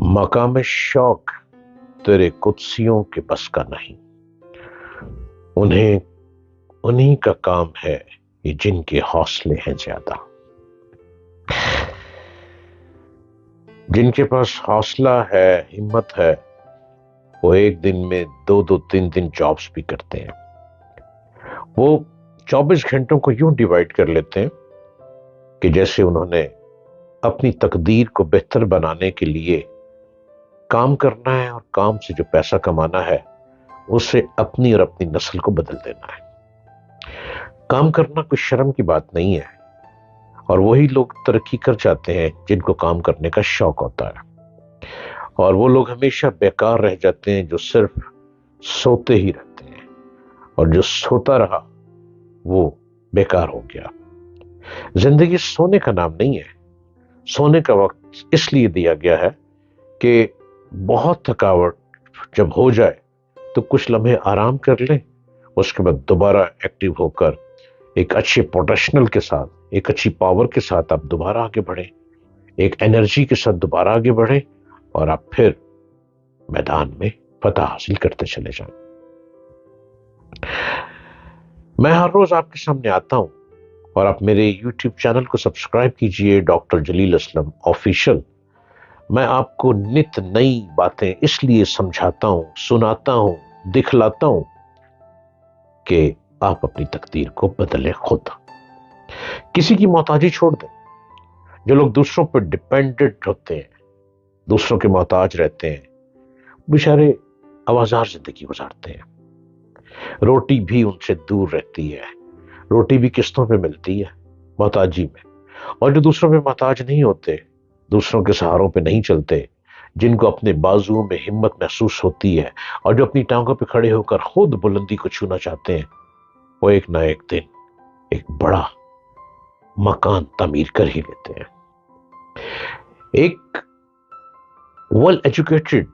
मकाम शौक तेरे कुत्सियों के बस का नहीं। उन्हें उन्हीं का काम है ये जिनके हौसले हैं ज्यादा। जिनके पास हौसला है, हिम्मत है, वो एक दिन में 2-2 3 दिन जॉब्स भी करते हैं। वो 24 घंटों को यूं डिवाइड कर लेते हैं कि जैसे उन्होंने अपनी तकदीर को बेहतर बनाने के लिए काम करना है और काम से जो पैसा कमाना है उससे अपनी और अपनी नस्ल को बदल देना है। काम करना कोई शर्म की बात नहीं है, और वही लोग तरक्की कर जाते हैं जिनको काम करने का शौक होता है। और वो लोग हमेशा बेकार रह जाते हैं जो सिर्फ सोते ही रहते हैं, और जो सोता रहा वो बेकार हो गया। जिंदगी सोने का नाम नहीं है। सोने का वक्त इसलिए दिया गया है कि बहुत थकावट जब हो जाए तो कुछ लम्हे आराम कर लें, उसके बाद दोबारा एक्टिव होकर एक अच्छे पोटेंशियल के साथ, एक अच्छी पावर के साथ आप दोबारा आगे बढ़ें, एक एनर्जी के साथ दोबारा आगे बढ़ें, और आप फिर मैदान में फतह हासिल करते चले जाएं। मैं हर रोज आपके सामने आता हूं, और आप मेरे YouTube चैनल को सब्सक्राइब कीजिए, डॉक्टर जलील असलम ऑफिशियल। मैं आपको नित नई बातें इसलिए समझाता हूं, सुनाता हूं, दिखलाता हूं कि आप अपनी तकदीर को बदलें खुद। किसी की मोहताजी छोड़ दें। जो लोग दूसरों पर डिपेंडेंट होते हैं, दूसरों के मोहताज रहते हैं, बेचारे आवाजार जिंदगी गुजारते हैं। रोटी भी उनसे दूर रहती है। रोटी भी किस्तों पे मिलती है, मोहताजी में। और जो दूसरों पे मोहताज नहीं होते, दूसरों के सहारों पे नहीं चलते, जिनको अपने बाजुओं में हिम्मत महसूस होती है, और जो अपनी टांगों पे खड़े होकर खुद बुलंदी को छूना चाहते हैं, वो एक ना एक दिन एक बड़ा मकान तामीर कर ही लेते हैं। एक वेल एजुकेटेड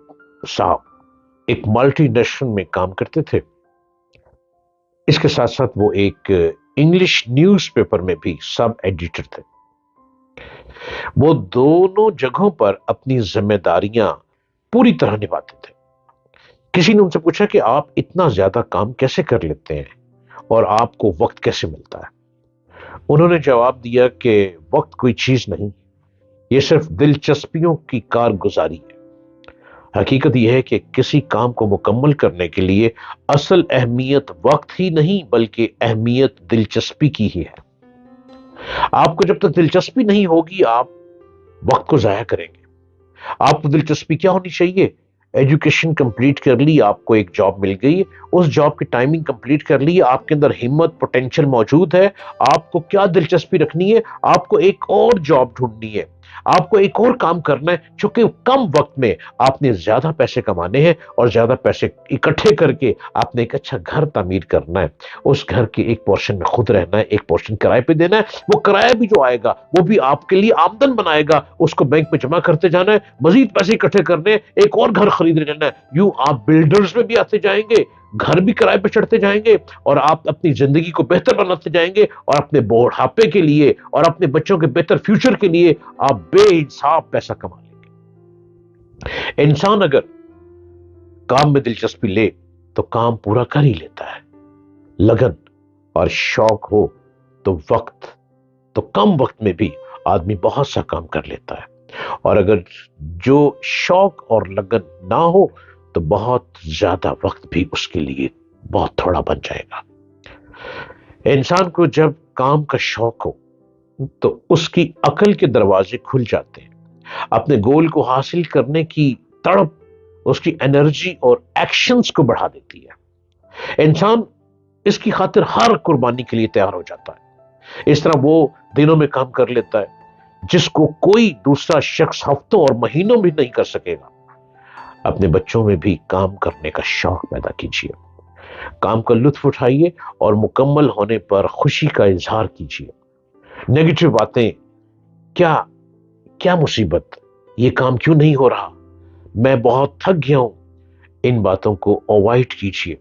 साहब एक मल्टीनेशनल में काम करते थे। इसके साथ साथ वो एक इंग्लिश न्यूज़पेपर में भी सब एडिटर थे। वो दोनों जगहों पर अपनी जिम्मेदारियां पूरी तरह निभाते थे। किसी ने उनसे पूछा कि आप इतना ज्यादा काम कैसे कर लेते हैं और आपको वक्त कैसे मिलता है। उन्होंने जवाब दिया कि वक्त कोई चीज नहीं, ये सिर्फ दिलचस्पियों की कारगुजारी है। हकीकत यह है कि किसी काम को मुकम्मल करने के लिए असल अहमियत वक्त ही नहीं, बल्कि अहमियत दिलचस्पी की ही है। आपको जब तक दिलचस्पी नहीं होगी, आप वक्त को जाया करेंगे। आपको दिलचस्पी क्या होनी चाहिए? एजुकेशन कंप्लीट कर ली, आपको एक जॉब मिल गई, उस जॉब की टाइमिंग कंप्लीट कर ली, आपके अंदर हिम्मत, पोटेंशियल मौजूद है। आपको क्या दिलचस्पी रखनी है? आपको एक और जॉब ढूंढनी है, आपको एक और काम करना है, क्योंकि कम वक्त में आपने ज्यादा पैसे कमाने हैं, और ज्यादा पैसे इकट्ठे करके आपने एक अच्छा घर तामीर करना है। उस घर के एक पोर्शन में खुद रहना है, एक पोर्शन किराए पे देना है। वो किराया भी जो आएगा वो भी आपके लिए आमदन बनाएगा, उसको बैंक में जमा करते जाना है, मजीद पैसे इकट्ठे करने, एक और घर खरीदने जाना है। यूं आप बिल्डर्स में भी आते जाएंगे, घर भी किराए पे चढ़ते जाएंगे, और आप अपनी जिंदगी को बेहतर बनाते जाएंगे, और अपने बुढ़ापे के लिए और अपने बच्चों के बेहतर फ्यूचर के लिए आप बेहिसाब पैसा कमा लेंगे। इंसान अगर काम में दिलचस्पी ले तो काम पूरा कर ही लेता है। लगन और शौक हो तो कम वक्त में भी आदमी बहुत सा काम कर लेता है। और अगर जो शौक और लगन ना हो तो बहुत ज्यादा वक्त भी उसके लिए बहुत थोड़ा बन जाएगा। इंसान को जब काम का शौक हो तो उसकी अकल के दरवाजे खुल जाते हैं। अपने गोल को हासिल करने की तड़प उसकी एनर्जी और एक्शंस को बढ़ा देती है। इंसान इसकी खातिर हर कुर्बानी के लिए तैयार हो जाता है। इस तरह वो दिनों में काम कर लेता है जिसको कोई दूसरा शख्स हफ्तों और महीनों भी नहीं कर सकेगा। अपने बच्चों में भी काम करने का शौक पैदा कीजिए, काम का लुत्फ उठाइए, और मुकम्मल होने पर खुशी का इजहार कीजिए। नेगेटिव बातें, क्या मुसीबत, ये काम क्यों नहीं हो रहा, मैं बहुत थक गया हूं, इन बातों को अवॉइड कीजिए,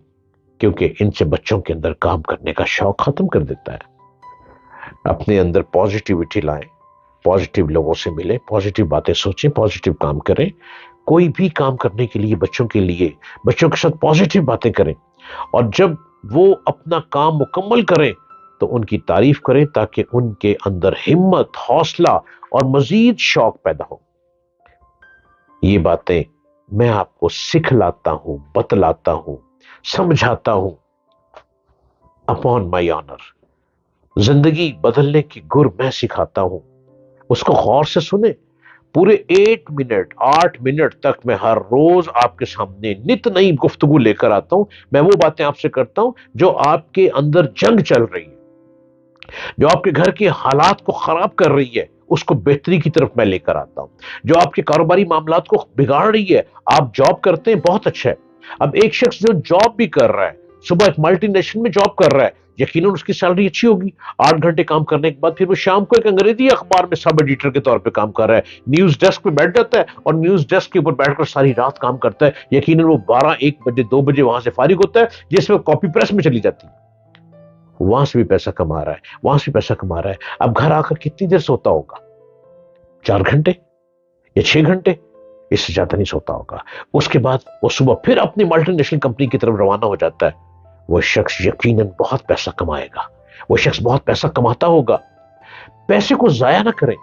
क्योंकि इनसे बच्चों के अंदर काम करने का शौक खत्म कर देता है। अपने अंदर पॉजिटिविटी लाएं, पॉजिटिव लोगों से मिलें, पॉजिटिव बातें सोचें, पॉजिटिव काम करें, کوئی بھی کام کرنے کے لیے بچوں کے ساتھ پازیٹیو باتیں کریں، اور جب وہ اپنا کام مکمل کریں تو ان کی تعریف کریں تاکہ ان کے اندر ہمت، حوصلہ اور مزید شوق پیدا ہو۔ یہ باتیں میں آپ کو سکھلاتا ہوں، بتلاتا ہوں، سمجھاتا ہوں اپون مائی آنر۔ زندگی بدلنے کی گر میں سکھاتا ہوں، اس کو غور سے سنیں۔ پورے 8 منٹ تک میں ہر روز آپ کے سامنے نت نئی گفتگو لے کر آتا ہوں۔ میں وہ باتیں آپ سے کرتا ہوں جو آپ کے اندر جنگ چل رہی ہے، جو آپ کے گھر کے حالات کو خراب کر رہی ہے، اس کو بہتری کی طرف میں لے کر آتا ہوں۔ جو آپ کے کاروباری معاملات کو بگاڑ رہی ہے، آپ جاب کرتے ہیں، بہت اچھا ہے۔ اب ایک شخص جو جاب بھی کر رہا ہے، صبح ایک ملٹی نیشنل میں جاب کر رہا ہے، یقیناً اس کی سیلری اچھی ہوگی۔ 8 گھنٹے کام کرنے کے بعد پھر وہ شام کو ایک انگریزی اخبار میں سب ایڈیٹر کے طور پہ کام کر رہا ہے، نیوز ڈیسک پہ بیٹھ جاتا ہے اور نیوز ڈیسک کے اوپر بیٹھ کر ساری رات کام کرتا ہے۔ یقیناً وہ 12، 1 بجے، 2 بجے وہاں سے فارغ ہوتا ہے، جس میں کاپی پریس میں چلی جاتی ہے۔ وہاں سے بھی پیسہ کما رہا ہے، وہاں سے بھی پیسہ کما رہا ہے۔ اب گھر آ کر کتنی دیر سوتا ہوگا؟ 4 گھنٹے یا 6 گھنٹے، اس سے زیادہ نہیں سوتا ہوگا۔ اس کے بعد وہ صبح پھر اپنی ملٹی نیشنل کمپنی کی طرف روانہ ہو جاتا ہے۔ وہ شخص یقیناً بہت پیسہ کمائے گا، وہ شخص بہت پیسہ کماتا ہوگا۔ پیسے کو ضائع نہ کریں۔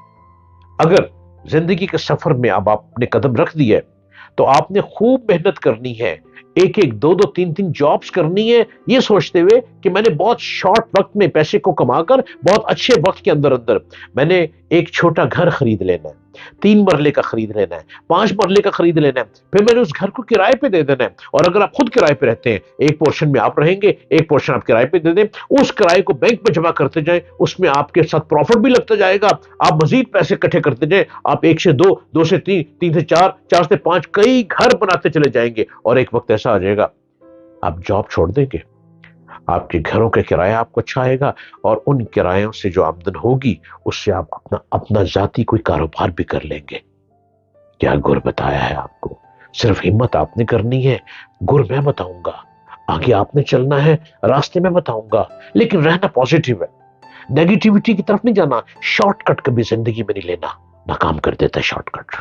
اگر زندگی کے سفر میں اب آپ نے قدم رکھ دیا ہے تو آپ نے خوب محنت کرنی ہے، 1، 2، 3 جابز کرنی ہے، یہ سوچتے ہوئے کہ میں نے بہت شارٹ وقت میں پیسے کو کما کر بہت اچھے وقت کے اندر میں نے ایک چھوٹا گھر خرید لینا ہے، 3 مرلے کا خرید لینا ہے، 5 مرلے کا خرید لینا ہے، پھر میں نے اس گھر کو کرائے پہ دے دینا ہے۔ اور اگر آپ خود کرائے پہ رہتے ہیں، ایک پورشن میں آپ رہیں گے، ایک پورشن آپ کرائے پہ دے دیں، اس کرائے کو بینک میں جمع کرتے جائیں، اس میں آپ کے ساتھ پروفٹ بھی لگتا جائے گا، آپ مزید پیسے اکٹھے کرتے جائیں، آپ 1 سے 2، 2 سے 3، 3 سے 4، 4 سے 5 کئی گھر بناتے چلے جائیں گے، اور ایک وقت ایسا آ جائے گا آپ جاب چھوڑ دیں گے، آپ کے گھروں کے کرایہ آپ کو اچھا آئے گا، اور ان کرایوں سے جو آمدن ہوگی اس سے آپ اپنا ذاتی کوئی کاروبار بھی کر لیں گے۔ کیا گر بتایا ہے آپ کو؟ صرف ہمت آپ نے کرنی ہے، گر میں بتاؤں گا، آگے آپ نے چلنا ہے، راستے میں بتاؤں گا، لیکن رہنا پازیٹیو ہے، نیگیٹیوٹی کی طرف نہیں جانا۔ شارٹ کٹ کبھی زندگی میں نہیں لینا، ناکام کر دیتا ہے شارٹ کٹ۔